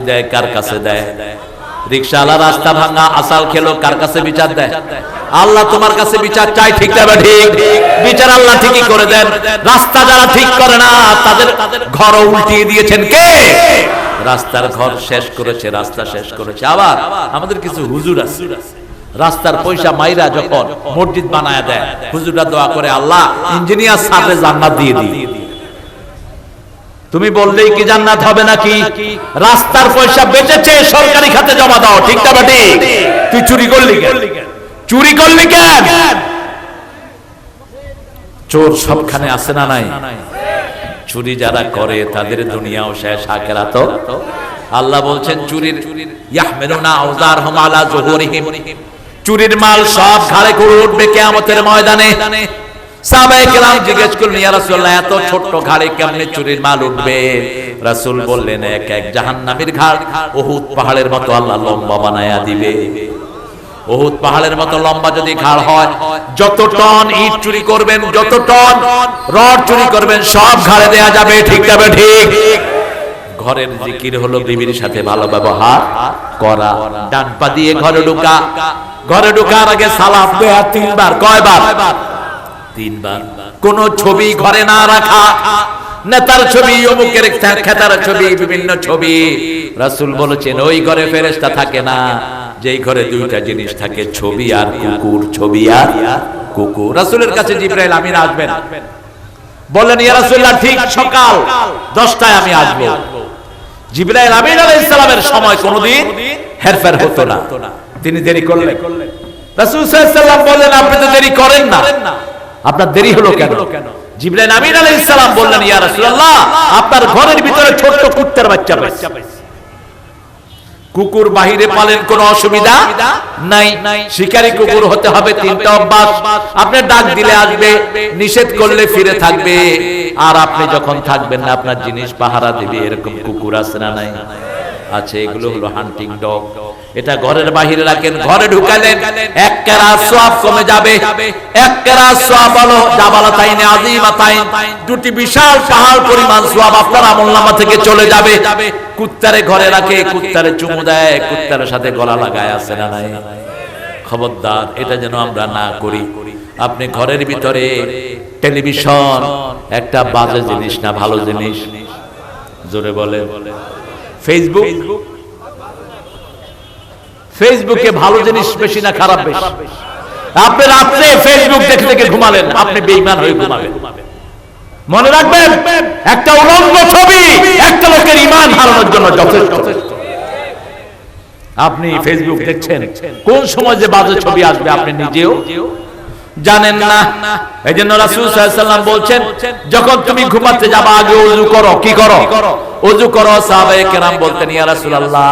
দেয় কার কাছে দেয়? রিকশাওয়ালা রাস্তা ভাঙা আসাল খেলো কার কাছে বিচার দেয়? আল্লাহ তোমার কাছে বিচার চাই, ঠিক না ঠিক? বিচার আল্লাহ ঠিকই করে দেন। রাস্তা যারা ঠিক করে না তাদের ঘর উল্টিয়ে দিয়েছেন কে? রাস্তার ঘর শেষ করেছে, রাস্তা শেষ করেছে। আবার আমাদের কিছু হুজুর আছে রাস্তার পয়সা মাইরা যখন মসজিদ বানায় দেয়, হুজুররা দোয়া করে আল্লাহ ইঞ্জিনিয়ার সাথে জান্নাত দিয়ে দিই। তুমি বললেই কি জান্নাত হবে নাকি? রাস্তার পয়সা বেঁচেছে সরকারি খাতে জমা দাও, ঠিক না ঠিক? তুই চুরি করলি কেন? চুরি করলি কেন? চোর সবখানে আছে না নাই? চুরি যারা করে তাদের দুনিয়াও শেষ, আখিরাতও। আল্লাহ বলছেন চুরির ইয়াহমিলুনা আওজারহুম আলা যুহুরিহিম, চুরির মাল সব ঘাড়ে করে উঠবে কিয়ামতের ময়দানে। সাহাবায়ে কেরাম জিজ্ঞেস করলেন ইয়া রাসূলুল্লাহ এত ছোট ঘাড়ে কেমনে চুরির মাল উঠবে? রাসূল বললেন এক এক জাহান্নামীর ঘাড় উহুদ পাহাড়ের মতো আল্লাহ লম্বা বানায়া দিবে। উহুদ পাহাড়ের মতো লম্বা যদি ঘাড় হয়, যত টন ইট চুরি করবেন, যত টন রড চুরি করবেন সব ঘাড়ে দেয়া যাবে, ঠিক যাবে ঠিক? ঘরের জিকির হলো বিবির সাথে ভালো ব্যবহার করা। ডান পা দিয়ে ঘরে ঢোকা, ঘরে ঢোকার আগে সালাম দেয়া তিনবার। কয়বার? তিনবার। কোন ছবি ঘরে না রাখা, নেতার ছবি, অমুকের খেতার ছবি, বিভিন্ন ছবি। রাসূল বলেছেন ওই ঘরে ফেরেশতা থাকে না যেই ঘরে দুইটা জিনিস থাকে, ছবি আর কুকুর। ছবি আর কুকুর। রাসূলের কাছে জিবরাইল আমিন আসবেন, বললেন ইয়া রাসূলুল্লাহ ঠিক সকাল 10টায় আমি আসব। জিবরাইল আমিন আলাইহিস সালামের সময় কোনদিন হেরফের হতো না, তিনি দেরি করলেন। রাসূল সাল্লাল্লাহু আলাইহি ওয়াসাল্লাম বললেন আপনি তো দেরি করেন না, আপনার দেরি হলো কেন? জিবরাইল আমিন আলাইহিস সালাম বললেন ইয়া রাসূলুল্লাহ আপনার ঘরের ভিতরে ছোট্ট কুত্তার বাচ্চা পাইছি। কুকুর বাহিরে পালেন কোনো অসুবিধা নাই, শিকারী কুকুর হতে হবে, তিনটা অভ্যাস। আপনি ডাক দিলে আসবে, নিষেধ করলে ফিরে থাকবে, আর আপনি যখন থাকবেন না আপনার জিনিস পাহারা দিবে। এরকম কুকুর আছে না নাই? আছে। এগুলো হলো হান্টিং ডগ। এটা ঘরের বাহিরে রাখেন, ঘরে ঢুকালেন এক কেরাত সওয়াব কমে যাবে। এক কেরাত সওয়াব হলো জাবালাতাইন আযীমাতাইন, দুটি বিশাল পাহাড় পরিমাণ সওয়াব আপনার আমলনামা থেকে চলে যাবে। কুত্তারে ঘরে রাখে, কুত্তারে চুমু দেয়, কুত্তার সাথে গলা লাগায়, আছে না নাই? খবরদার এটা যেন আমরা না করি। আপনি ঘরের ভিতরে টেলিভিশন একটা বাজে জিনিস না, ভালো জিনিস। জোরে বলে। ফেসবুক, ফেসবুকে ভালো জিনিস বেশি না খারাপ বেশি? আপনি রাত্রে ফেসবুক দেখে দেখে ঘুমালেন, আপনি বেঈমান হয়ে ঘুমাবেন। মনে রাখবেন একটা উলঙ্গ ছবি একটা লোকের ঈমান হারানোর জন্য যথেষ্ট। আপনি ফেসবুক দেখছেন, কোন সময় যে বাজে ছবি আসবে আপনি নিজেও জানেন না। এইজন্য রাসূল সাল্লাল্লাহু আলাইহি ওয়াসাল্লাম বলছেন যখন তুমি ঘুমাতে যাবা আগে ওযু করো। কি করো? ওযু করো। সাহাবায়ে কেরাম বলতেন ইয়া রাসূলুল্লাহ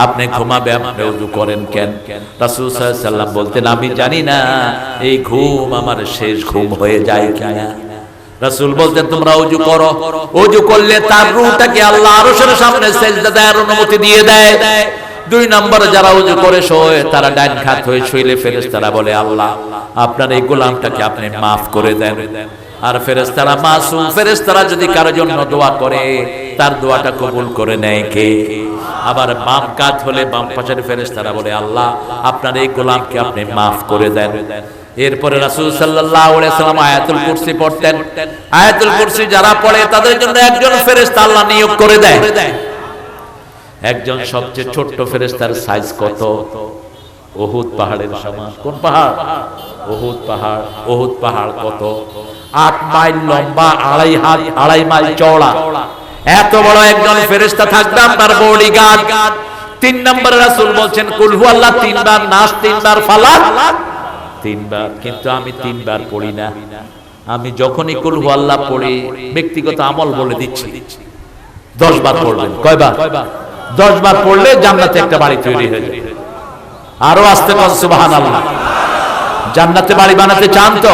আপনি ঘুমাবে আপনি ওযু করেন কেন? রাসূল সাল্লাল্লাহু আলাইহি ওয়াসাল্লাম বলতেন আমি জানি না এই ঘুম আমার শেষ ঘুম হয়ে যায় কিনা। রাসূল বলতেন তোমরা ওযু করো, ওযু করলে তার রূহটাকে আল্লাহ আরশের সামনে সিজদা দেওয়ার অনুমতি দিয়ে দেয়। দুই নম্বরে যারা ওযু করে শোয় তারা ডান হাত হয়ে শুইলে ফেরেশতারা বলে আল্লাহ আপনার এই গোলামটাকে আপনি maaf করে দেন। আর ফেরেশতারা মাসুম, ফেরেশতারা যদি কারো জন্য দোয়া করে তার দোয়াটা কবুল করে নেয় কে? আবার বাম কাত হলে বাম পাশের ফেরেশতারা বলে আল্লাহ আপনার এই গোলামকে আপনি maaf করে দেন। এরপরে রাসূল সাল্লাল্লাহু আলাইহি ওয়াসাল্লাম আয়াতুল কুরসি পড়তেন। আয়াতুল কুরসি যারা পড়ে তাদের জন্য একজন ফেরেশতা আল্লাহ নিয়োগ করে দেয়। একজন সবচেয়ে ছোট্ট ফেরেশতার সাইজ কত? উহুদ পাহাড়ের সমান। কোন পাহাড়? উহুদ পাহাড়। উহুদ পাহাড় কত? 8 মাইল লম্বা, 2.5 হাত, 2.5 মাইল চওড়া। এত বড় একজন ফেরেশতা থাকবে তার বডিগার্ড। 3 নম্বরে রাসূল বলছেন কুল হুয়াল্লাহ 3 বার, নাস 3 বার, ফালাক 3 বার। কিন্তু আমি 3 বার পড়ি না। আমি যখনই কুল হুয়াল্লাহ পড়ি ব্যক্তিগত আমল বলে দিচ্ছি 10 বার পড়বেন। কয়বার? 10 বার পড়লে জান্নাতে একটা বাড়ি তৈরি হয়ে যাবে। আরো আস্তে করে সুবহানাল্লাহ। জান্নাতে বাড়ি বানাতে চান তো?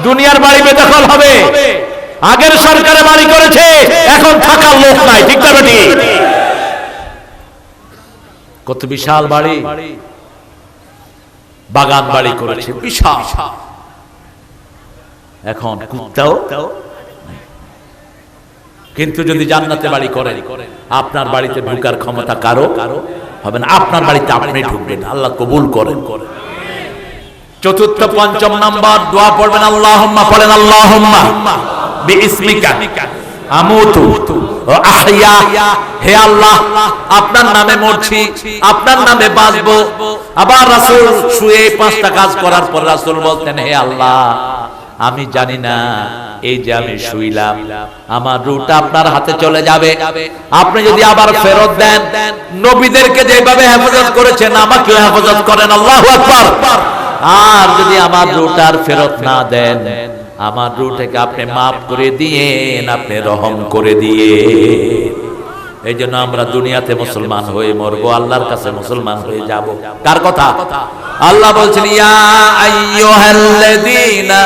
দুনিয়ার বাড়ি বেদখল হবে। আগের সরকারে বাড়ি করেছে, এখন থাকার লোক নাই, ঠিক না বেটি? কত বিশাল বাড়ি, বাগান বাড়ি করেছে বিশাল। এখন কুত্তাও কিন্তু যদি জান্নাতে বাড়ি করেন, আপনার বাড়িতে ঢোকার ক্ষমতা কারো হবে না, আপনার বাড়িতে আপনি ঢুকবেন। আল্লাহ কবুল করেন। চতুর্থ পঞ্চম নাম্বার দোয়া পড়বেন, আল্লাহুম্মা পড়েন, আল্লাহুম্মা বিইসমিকা আমুতু ওয়া আহইয়া। হে আল্লাহ, আপনার নামে মরছি, আপনার নামে বাঁচবো। আবার রাসূল শুয়ে 5টা কাজ করার পর রাসূল বলতেন, হে আল্লাহ, আমি জানি না এই যে আমি শুইলাম, আমার রূহটা আপনার হাতে চলে যাবে। আপনি যদি আবার ফেরত দেন, নবীদেরকে যেভাবে হেফাজত করেছেন আমাকেও হেফাজত করেন। আল্লাহু আকবার। আর যদি আমার রূহটা ফেরত না দেন, আমার রূহটাকে আপনি মাফ করে দিয়েন, আপনি রহম করে দিয়ে। এই জন্য আমরা দুনিয়াতে মুসলমান হয়ে মরবো, আল্লাহর কাছে মুসলমান হয়ে যাব। কার কথা? আল্লাহ বলছেন, ইয়া আইয়ুহাল্লাযীনা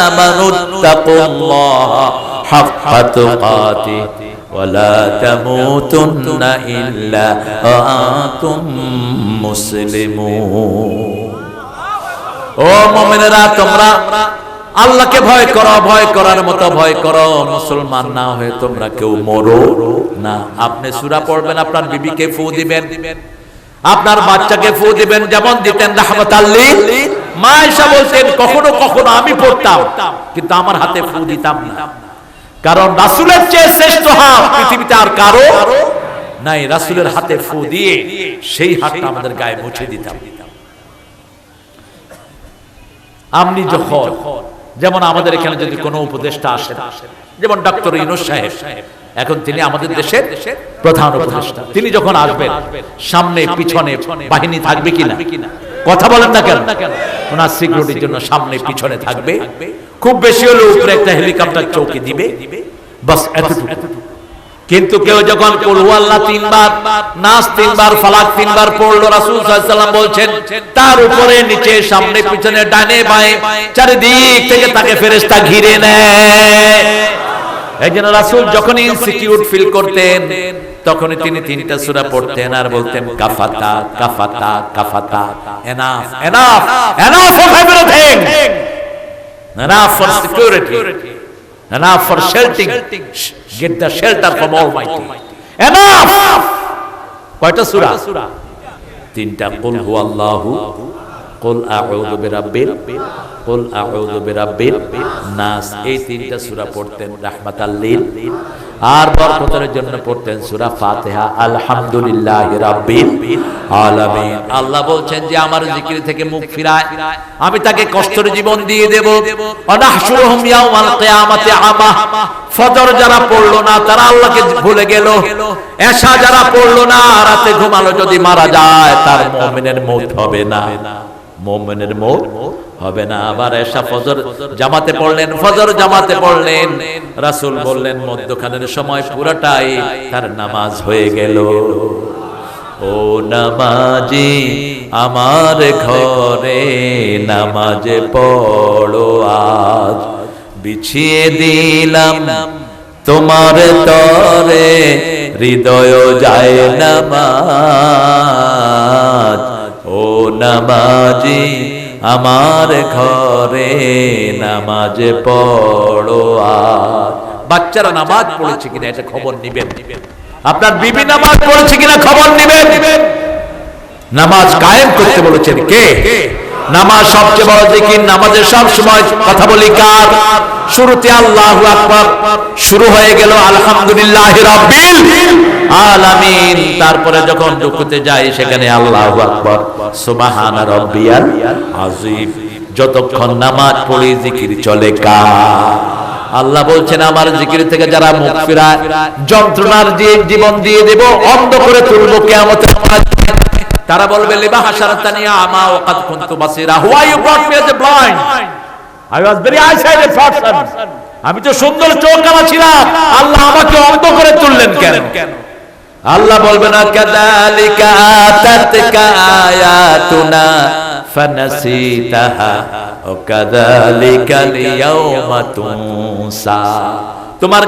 আমানুত্তাকুল্লাহা হাক্কা তুকাতিহি ওয়া লা তামুতুন্না ইল্লা ওয়া আনতুম মুসলিমুন। ও মুমিনেরা, তোমরা আল্লাহকে ভয় করো, ভয় করার মতো ভয় করো। মুসলমান না হয়ে তোমরা কেউ মরো না। আপনি সূরা পড়বেন, আপনার বিবিকে ফু দিবেন, আপনার বাচ্চাকে ফু দিবেন, যেমন দিতেন রাহমাতাল লিল। মা আয়েশা বলতেন, কখনো কখনো আমি পড়তাম কিন্তু আমার হাতে ফু দিতাম না, কারণ রাসূলের চেয়ে শ্রেষ্ঠ হাত পৃথিবীতে আর কারো নাই। রাসূলের হাতে ফু দিয়ে সেই হাতটা আমাদের গায়ে মুছে দিতাম। আপনি যখন, যেমন আমাদের এখানে যদি কোনো উপদেষ্টা আসেন, যেমন ডক্টর ইউনূস সাহেব, এখন তিনি আমাদের দেশের প্রধান উপদেষ্টা, তিনি যখন আসবেন সামনে পিছনে বাহিনী থাকবে কিনা? কথা বলেন না কেন? ওনার সিকিউরিটির জন্য সামনে পিছনে থাকবে, খুব বেশি হলে উপরে একটা হেলিকপ্টার চৌকি দিবে, বাস এতটুকু। কিন্তু কেউ যখন কুল হুয়াল্লাহ 3 বার, নাস 3 বার, ফালাক 3 বার পড়লো, রাসূল সাল্লাল্লাহু আলাইহি ওয়াসাল্লাম বলছেন তার উপরে নিচে সামনে পিছনে ডানে বাঁয়ে চারিদিক থেকে তাকে ফেরেশতা ঘিরে নেয়। একজন রাসূল যখন ইনসিকিউর ফিল করতেন তখনই তিনি 3টা সূরা পড়তেন আর বলতেন, কাফাতা কাফাতা কাফাতা, enough enough enough of everything, enough for security, enough for sheltering, get the shelter from Almighty, enough। কয়টা সূরা? 3টা। কুল হুয়াল্লাহু, কুল আউযু বিরাব্বিল, কুল আউযু বিরাব্বিন নাস, এই 3টা সূরা পড়তেন রাহমাতাল লিল। আর বরকতের জন্য পড়তেন সূরা ফাতিহা, আলহামদুলিল্লাহি রাব্বিল আলামিন। আল্লাহ বলছেন যে আমার জিকির থেকে মুখ ফিরায় আমি তাকে কষ্টের জীবন দিয়ে দেব। অনাহশুরুহুম ইয়াউমাল কিয়ামাতি আমা, ফজর যারা পড়লো না তারা আল্লাহকে ভুলে গেল, এশা যারা পড়লো না রাতে ঘুমালো যদি মারা যায় তার মুমিনের মওত হবে না, মুমিনের মওত হবে না। আবার এশা ফজর জামাতে পড়লেন, ফজর জামাতে পড়লেন, রাসূল বললেন মধ্যখানের সময় পুরোটাই তার নামাজ হয়ে গেল। ও নামাজি আমার ঘরে নামাজ পড়ো আজ, বিছিয়ে দিলাম তোমার তরে হৃদয় যায় নামাজ। ও নামাজি আমার ঘরে নামাজ পড়ো আজ। বাচ্চারা নামাজ পড়েছে কিনা এটা খবর নিবেন, আপনার বিবি নামাজ পড়েছে কিনা খবর নিবেন। নামাজ কায়েম করতে বলেছেন কে? নামাজ সবচেয়ে বড় জিকির। নামাজের সব সময় কথা বলি কার? শুরুতে আল্লাহু আকবার, শুরু হয়ে গেল আলহামদুলিল্লাহি রাব্বিল আলামিন, তারপরে যখন রুকুতে যাই সেখানে আল্লাহু আকবার, সুবহান রাব্বিয়াল আযীম। যতক্ষণ নামাজ পড়ি জিকির চলে কার? আল্লাহ বলছেন আমার জিকির থেকে যারা মুখ ফিরায় যন্ত্রণার জীবন দিয়ে দেব, অন্ধ করে তুলবো কিয়ামতের ময়দানে। তারা বলবে লিমা হাশারাতানি আমা ওয়া কাদ কুনতু বাসীরা, why you brought me as a blind, I was very eye-sighted person, আমি তো সুন্দর চোখওয়ালা ছিলাম, আল্লাহ আমাকে অন্ধ করে তুললেন কেন? আল্লাহ বলবে না কাযালিকা আতাতকা আয়াতুনা ফানাসিতাহা ওয়া কাযালিকা লিয়াউমা তুনসা, তোমার